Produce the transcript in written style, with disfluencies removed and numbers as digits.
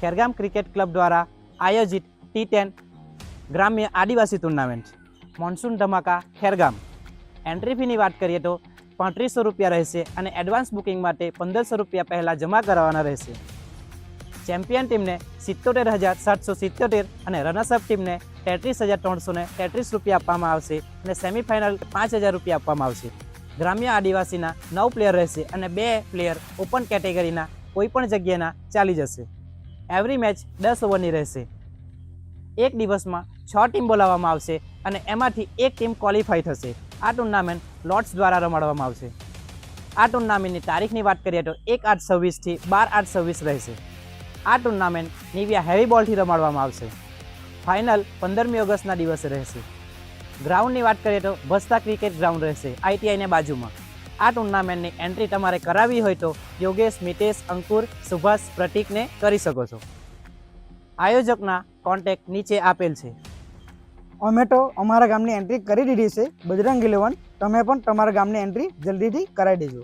Khergam cricket club દ્વારા આયોજિત T10 ગ્રામ્ય આદિવાસી ટુર્નામેન્ટ મોન્સૂન ધમાકા ખેરગામ. એન્ટ્રી ફીની વાત કરીએ તો 3500 રૂપિયા રહેશે અને એડવાન્સ બુકિંગ માટે 1500 રૂપિયા પહેલાં જમા કરાવવાના રહેશે. ચેમ્પિયન ટીમને 77,777 અને રનર્સઅપ ટીમને 33,333 રૂપિયા આપવામાં આવશે અને સેમિફાઇનલ 5,000 રૂપિયા આપવામાં આવશે. ગ્રામ્ય આદિવાસીના 9 પ્લેયર રહેશે અને 2 પ્લેયર ઓપન કેટેગરીના કોઈપણ જગ્યાના ચાલી જશે. એવરી મેચ 10 ઓવરની રહેશે. એક દિવસમાં 6 ટીમ બોલાવવામાં આવશે અને એમાંથી એક ટીમ ક્વોલિફાય થશે. આ ટુર્નામેન્ટ લોટ્સ દ્વારા રમાડવામાં આવશે. આ ટુર્નામેન્ટની તારીખની વાત કરીએ તો 1/8/26 થી 12/8/26 રહેશે. આ ટુર્નામેન્ટ નિવિયા હેવી બોલથી રમાડવામાં આવશે. ફાઇનલ 15મી ઓગસ્ટના દિવસે રહેશે. ગ્રાઉન્ડની વાત કરીએ તો ભસ્તા ક્રિકેટ ગ્રાઉન્ડ રહેશે ITIને બાજુમાં. આ ટુર્નામેન્ટની એન્ટ્રી તમારે કરાવવી હોય તો યોગેશ, મિતેશ, અંકુર, સુભાષ, પ્રતિકને કરી શકો છો. આયોજકના કોન્ટેક્ટ નીચે આપેલ છે. અમે તો અમારા ગામની એન્ટ્રી કરી દીધી છે. બજરંગ 11, તમે પણ તમારા ગામની એન્ટ્રી જલ્દીથી કરાવી દેજો.